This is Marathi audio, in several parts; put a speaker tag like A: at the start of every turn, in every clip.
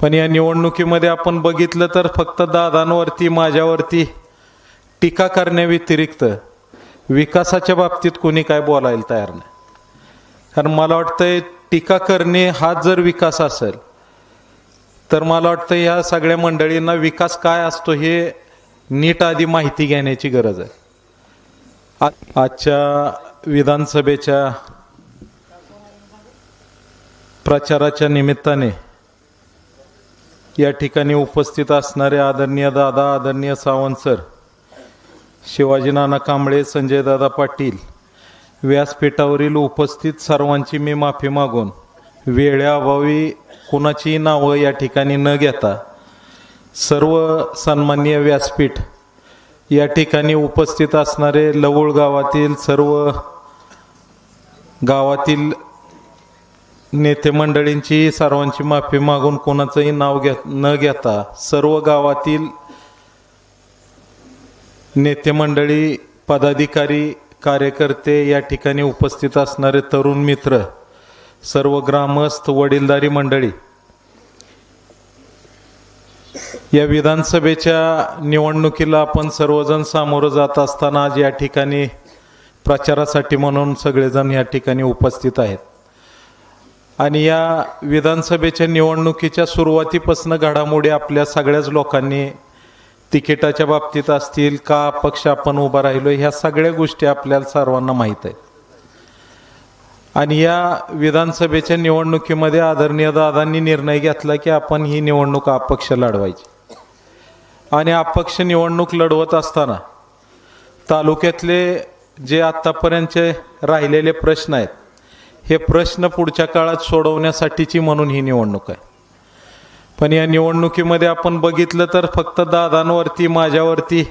A: पण या निवडणुकीमध्ये आपण बघितलं तर फक्त दादांवरती माझ्यावरती टीका करण्याव्यतिरिक्त विकासाच्या बाबतीत कोणी काय बोलायला तयार नाही. कारण मला वाटतंय टीका करणे हा जर विकास असेल तर मला वाटतं ह्या सगळ्या मंडळींना विकास काय असतो हे नीट आधी माहिती घेण्याची गरज आहे. आजच्या विधानसभेच्या प्रचाराच्या निमित्ताने या ठिकाणी उपस्थित असणारे आदरणीय दादा, आदरणीय सावंत सर, शिवाजी नाना कांबळे, संजय दादा पाटील, व्यासपीठावरील उपस्थित सर्वांची मी माफी मागून वेळेअभावी कुणाची नावं या ठिकाणी न घेता सर्व सन्माननीय व्यासपीठ या ठिकाणी उपस्थित असणारे लवळ गावातील सर्व गावातील नेते मंडळींची सर्वांची माफी मागून कोणाचंही नाव न घेता सर्व गावातील नेते मंडळी, पदाधिकारी, कार्यकर्ते, या ठिकाणी उपस्थित असणारे तरुण मित्र, सर्व ग्रामस्थ, वडीलधारी मंडळी, या विधानसभेच्या निवडणुकीला आपण सर्वजण सामोरं जात असताना आज या ठिकाणी प्रचारासाठी म्हणून सगळेजण या ठिकाणी उपस्थित आहेत. आणि या विधानसभेच्या निवडणुकीच्या सुरुवातीपासून घडामोडी आपल्या सगळ्याच लोकांनी तिकिटाच्या बाबतीत असतील का पक्ष आपण उभा राहिलो ह्या सगळ्या गोष्टी आपल्याला सर्वांना माहीत आहेत. आणि या विधानसभेच्या निवडणुकीमध्ये आदरणीय दादांनी निर्णय घेतला की आपण ही निवडणूक अपक्ष लढवायची. आणि अपक्ष निवडणूक लढवत असताना तालुक्यातले जे आत्तापर्यंतचे राहिलेले प्रश्न आहेत हे प्रश्न पुढच्या काळात सोडवण्यासाठीची म्हणून ही निवडणूक आहे. पण या निवडणुकीमध्ये आपण बघितलं तर फक्त दादांवरती माझ्यावरती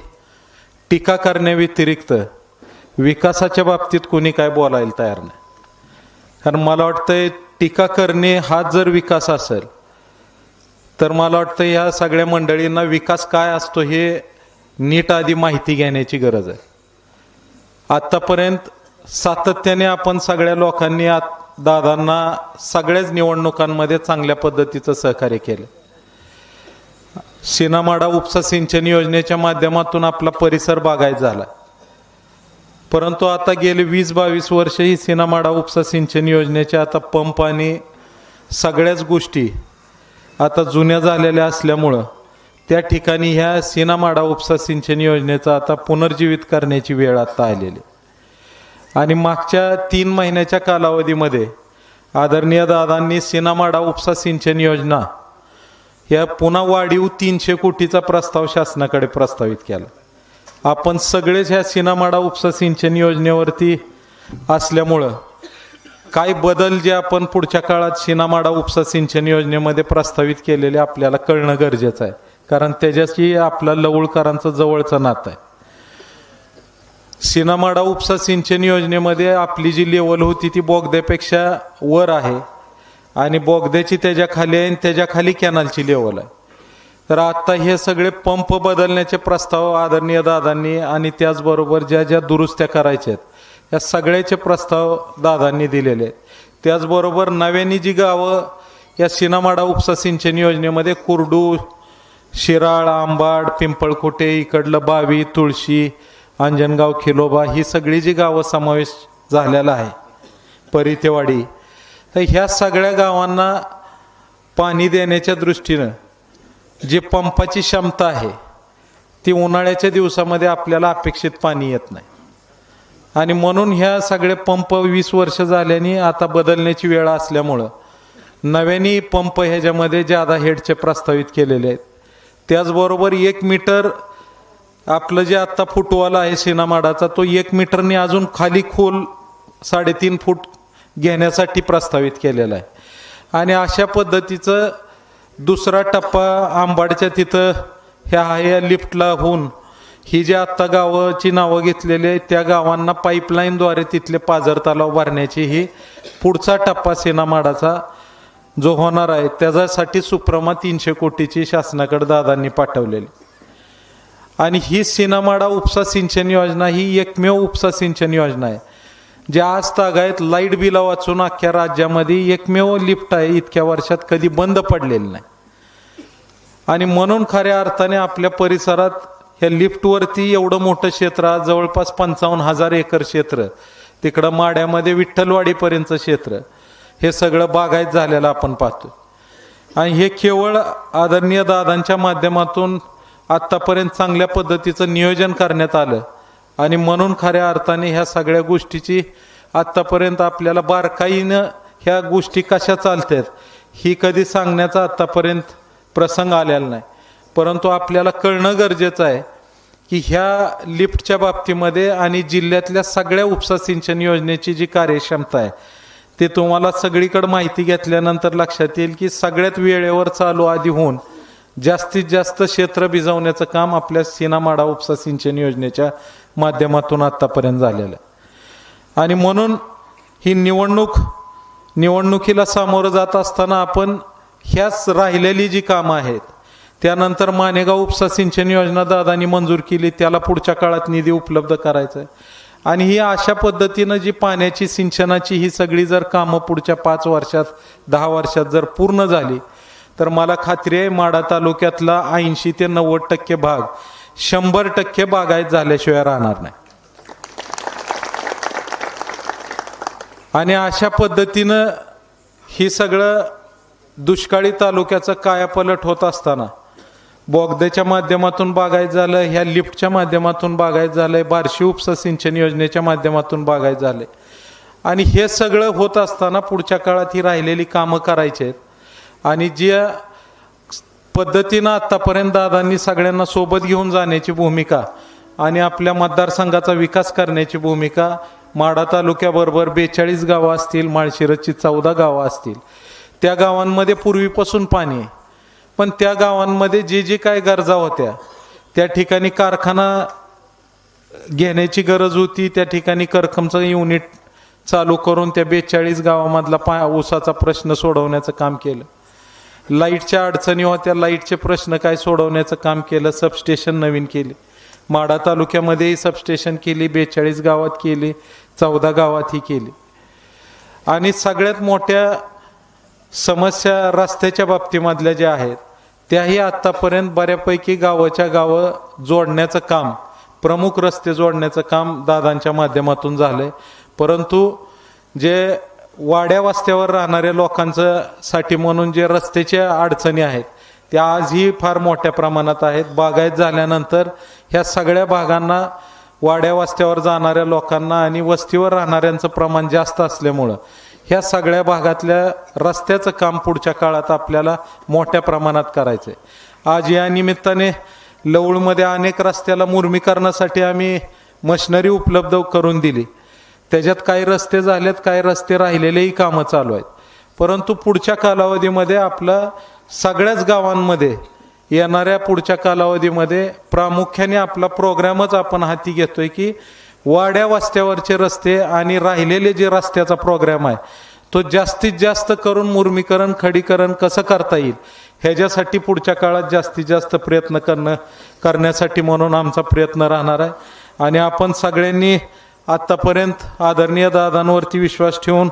A: टीका करण्याव्यतिरिक्त विकासाच्या बाबतीत कोणी काय बोलायला तयार नाही. कारण मला वाटतंय टीका करणे हा जर विकास असेल तर मला वाटतं ह्या सगळ्या मंडळींना विकास काय असतो हे नीट आधी माहिती घेण्याची गरज आहे. आत्तापर्यंत सातत्याने आपण सगळ्या लोकांनी दादांना सगळ्याच निवडणुकांमध्ये चांगल्या पद्धतीचं सहकार्य केलं. सीनामाडा उपसा सिंचन योजनेच्या माध्यमातून आपला परिसर बागायत झाला. परंतु आता गेले 20-22 वर्ष ही सीनामाडा उपसा सिंचन योजनेच्या आता पंप आणि सगळ्याच गोष्टी आता जुन्या झालेल्या असल्यामुळं त्या ठिकाणी ह्या सीनामाडा उपसा सिंचन योजनेचा आता पुनर्जीवित करण्याची वेळ आता आलेली. आणि मागच्या 3 महिन्याच्या कालावधीमध्ये आदरणीय दादांनी सीनामाडा उपसा सिंचन योजना या पुन्हा वाढीव 300 कोटीचा प्रस्ताव शासनाकडे प्रस्तावित केला. आपण सगळेच ह्या सीनामाडा उपसा सिंचन योजनेवरती असल्यामुळं काय बदल जे आपण पुढच्या काळात सीनामाडा उपसा सिंचन योजनेमध्ये प्रस्तावित केलेले आपल्याला कळणं गरजेचं आहे. कारण त्याच्याशी आपला लवळकरांचं जवळचं नातं आहे. सीनामाडा उपसा सिंचन योजनेमध्ये आपली जी लेवल होती ती बोगद्यापेक्षा वर आहे आणि बोगद्याची त्याच्या खाली आहे आणि त्याच्या खाली कॅनलची लेवल आहे. तर आता हे सगळे पंप बदलण्याचे प्रस्ताव आदरणीय दादांनी आणि त्याचबरोबर ज्या ज्या दुरुस्त्या करायच्या आहेत या सगळ्याचे प्रस्ताव दादांनी दिलेले आहेत. त्याचबरोबर नव्याने जी गावं या सीनामाडा उपसा सिंचन योजनेमध्ये कुर्डू, शिराळ, आंबाड, पिंपळखोटे, इकडलं बावी, तुळशी, अंजनगाव, खिलोबा ही सगळी जी गावं समावेश झालेला आहे, परितेवाडी, तर ह्या सगळ्या गावांना पाणी देण्याच्या दृष्टीनं जी पंपाची क्षमता आहे ती उन्हाळ्याच्या दिवसामध्ये आपल्याला अपेक्षित पाणी येत नाही. आणि म्हणून ह्या सगळे पंप 20 वर्ष झाल्याने आता बदलण्याची वेळ असल्यामुळं नव्याने पंप ह्याच्यामध्ये ज्यादा हेडचे प्रस्तावित केलेले आहेत. त्याचबरोबर 1 मीटर आपलं जे आत्ता फुटवाला आहे सीनामाडाचा तो 1 मीटरने अजून खाली खोल 3.5 फूट घेण्यासाठी प्रस्तावित केलेला आहे. आणि अशा पद्धतीचं दुसरा टप्पा आंबाडच्या तिथं ह्या लिफ्टला होऊन ही जी आत्ता गावाची नावं घेतलेली आहेत त्या गावांना पाईपलाईनद्वारे तिथले पाझर तलाव भरण्याची ही पुढचा टप्पा सीनामाडाचा जो होणार आहे त्याच्यासाठी सुप्रमा 300 कोटीची शासनाकडे दादांनी पाठवलेली. आणि ही सीनामाडा उपसा सिंचन योजना ही एकमेव उपसा सिंचन योजना आहे जी आज तागायत लाईट बिला वाचून अख्ख्या राज्यामध्ये एकमेव लिफ्ट आहे इतक्या वर्षात कधी बंद पडलेली नाही. आणि म्हणून खऱ्या अर्थाने आपल्या परिसरात ह्या लिफ्टवरती एवढं मोठं क्षेत्र, आज जवळपास 55,000 एकर क्षेत्र, तिकडं माड्यामध्ये विठ्ठलवाडीपर्यंतचं क्षेत्र, हे सगळं बागायत झालेलं आपण पाहतो. आणि हे केवळ आदरणीय दादांच्या माध्यमातून आत्तापर्यंत चांगल्या पद्धतीचं नियोजन करण्यात आलं. आणि म्हणून खऱ्या अर्थाने ह्या सगळ्या गोष्टीची आत्तापर्यंत आपल्याला बारकाईनं ह्या गोष्टी कशा चालतात ही कधी सांगण्याचा आत्तापर्यंत प्रसंग आलेला नाही. परंतु आपल्याला कळणं गरजेचं आहे की ह्या लिफ्टच्या बाबतीमध्ये आणि जिल्ह्यातल्या सगळ्या उपसा सिंचन योजनेची जी कार्यक्षमता आहे ते तुम्हाला सगळीकडे माहिती घेतल्यानंतर लक्षात येईल की सगळ्यात वेळेवर चालू आधी होऊन जास्तीत जास्त क्षेत्र भिजवण्याचं काम आपल्या सीना-माडा उपसा सिंचन योजनेच्या माध्यमातून आत्तापर्यंत झालेलं आहे. आणि म्हणून ही निवडणुकीला सामोरं जात असताना आपण ह्याच राहिलेली जी कामं आहेत, त्यानंतर मानेगाव उपसा सिंचन योजना दादांनी मंजूर केली, त्याला पुढच्या काळात निधी उपलब्ध करायचा आहे. आणि ही अशा पद्धतीनं जी पाण्याची सिंचनाची ही सगळी जर कामं पुढच्या 5 वर्षात 10 वर्षात जर पूर्ण झाली तर मला खात्री आहे माढा तालुक्यातला 80 ते 90% भाग 100% बागायत झाल्याशिवाय राहणार नाही. आणि अशा पद्धतीनं ही सगळं दुष्काळी तालुक्याचं कायापलट होत असताना बोगद्याच्या माध्यमातून बागायत झालं, ह्या लिफ्टच्या माध्यमातून बागायत झालंय, बार्शी उपसा सिंचन योजनेच्या माध्यमातून बागायत झाले. आणि हे सगळं होत असताना पुढच्या काळात ही राहिलेली कामं करायची आहेत. आणि ज्या पद्धतीनं आत्तापर्यंत दादांनी सगळ्यांना सोबत घेऊन जाण्याची भूमिका आणि आपल्या मतदारसंघाचा विकास करण्याची भूमिका, माढा तालुक्याबरोबर 42 गावं असतील, माळशिरसची 14 गावं असतील, त्या गावांमध्ये पूर्वीपासून पाणी आहे. पण त्या गावांमध्ये जे काय गरजा होत्या त्या ठिकाणी कारखाना घेण्याची गरज होती, त्या ठिकाणी करकमचं युनिट चालू करून त्या 42 गावामधला ऊसाचा प्रश्न सोडवण्याचं काम केलं. लाईटच्या अडचणी होत्या, लाईटचे प्रश्न काय सोडवण्याचं काम केलं. सबस्टेशन नवीन केली, माढा तालुक्यामध्येही सबस्टेशन केली, 42 गावात केली, 14 गावातही केली. आणि सगळ्यात मोठ्या समस्या रस्त्याच्या बाबतीमधल्या ज्या आहेत त्याही आत्तापर्यंत बऱ्यापैकी गावाच्या गावं जोडण्याचं काम, प्रमुख रस्ते जोडण्याचं काम दादांच्या माध्यमातून झालंय. परंतु जे वाड्या वस्त्यावर राहणाऱ्या लोकांचं साठी म्हणून जे रस्त्याच्या अडचणी आहेत त्या आजही फार मोठ्या प्रमाणात आहेत. बागायत झाल्यानंतर ह्या सगळ्या भागांना, वाड्या वस्त्यावर जाणाऱ्या लोकांना आणि वस्तीवर राहणाऱ्यांचं प्रमाण जास्त असल्यामुळं ह्या सगळ्या भागातल्या रस्त्याचं काम पुढच्या काळात आपल्याला मोठ्या प्रमाणात करायचं आहे. आज या निमित्ताने लवळमध्ये अनेक रस्त्याला मुर्मीकरणासाठी आम्ही मशिनरी उपलब्ध करून दिली. त्याच्यात काही रस्ते झालेत, काही रस्ते राहिलेलेही कामं चालू आहेत. परंतु पुढच्या कालावधीमध्ये आपलं सगळ्याच गावांमध्ये येणाऱ्या पुढच्या कालावधीमध्ये प्रामुख्याने आपला प्रोग्रामच आपण हाती घेतोय की वाड्या वस्त्यावरचे रस्ते आणि राहिलेले जे रस्त्याचा प्रोग्राम आहे तो जास्तीत जास्त करून मुर्मीकरण, खडीकरण कसं करता येईल ह्याच्यासाठी पुढच्या काळात जास्तीत जास्त प्रयत्न करण्यासाठी म्हणून आमचा प्रयत्न राहणार आहे. आणि आपण सगळ्यांनी आत्तापर्यंत आदरणीय दादांवरती विश्वास ठेवून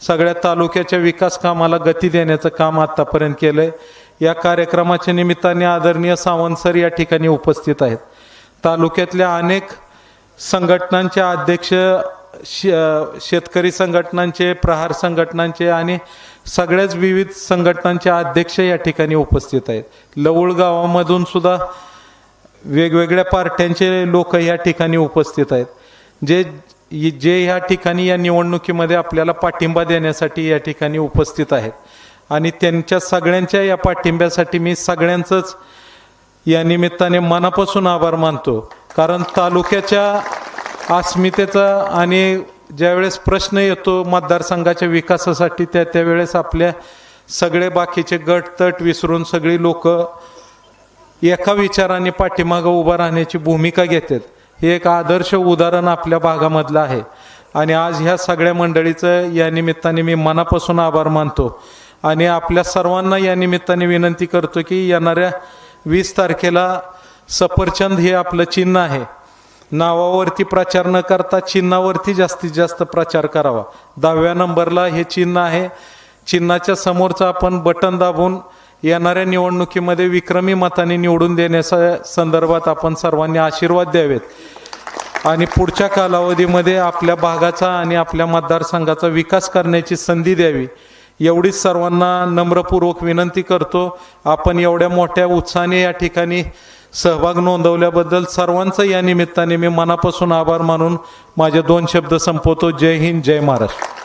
A: सगळ्या तालुक्याच्या विकास कामाला गती देण्याचं काम आत्तापर्यंत केलंय. या कार्यक्रमाच्या निमित्ताने आदरणीय सावंत सर या ठिकाणी उपस्थित आहेत. तालुक्यातल्या अनेक संघटनांचे अध्यक्ष, शेतकरी संघटनांचे, प्रहार संघटनांचे आणि सगळ्याच विविध संघटनांचे अध्यक्ष या ठिकाणी उपस्थित आहेत. लवळ गावामधून सुद्धा वेगवेगळ्या पार्ट्यांचे लोक या ठिकाणी उपस्थित आहेत, जे ह्या ठिकाणी या निवडणुकीमध्ये आपल्याला पाठिंबा देण्यासाठी या ठिकाणी उपस्थित आहेत. आणि त्यांच्या सगळ्यांच्या या पाठिंब्यासाठी मी सगळ्यांचंच या निमित्ताने मनापासून आभार मानतो. कारण तालुक्याच्या अस्मितेचा आणि ज्यावेळेस प्रश्न येतो मतदारसंघाच्या विकासासाठी त्यावेळेस आपल्या सगळे बाकीचे गट तट विसरून सगळी लोक एका विचाराने पाठीमागं उभं राहण्याची भूमिका घेतात. हे एक आदर्श उदाहरण आपल्या भागामधलं आहे. आणि आज ह्या सगळ्या मंडळीचं या निमित्ताने मी मनापासून आभार मानतो. आणि आपल्या सर्वांना या निमित्ताने विनंती करतो की येणाऱ्या 20 तारखेला सफरचंद हे आपलं चिन्ह आहे. नावावरती प्रचार न करता चिन्हावरती जास्तीत जास्त प्रचार करावा. 10व्या नंबरला हे चिन्ह आहे. चिन्हाच्या समोरचं आपण बटन दाबून येणाऱ्या निवडणुकीमध्ये विक्रमी मताने निवडून देण्याच्या संदर्भात आपण सर्वांनी आशीर्वाद द्यावेत आणि पुढच्या कालावधीमध्ये आपल्या भागाचा आणि आपल्या मतदारसंघाचा विकास करण्याची संधी द्यावी एवढीच सर्वांना नम्रपूर्वक विनंती करतो। आपण एवढ्या मोठ्या उत्साहाने या ठिकाणी सहभाग नोंदवल्याबद्दल सर्वांचं या निमित्ताने मी मनापासून आभार मानून माझे 2 शब्द संपवतो। जय हिंद, जय महाराष्ट्र।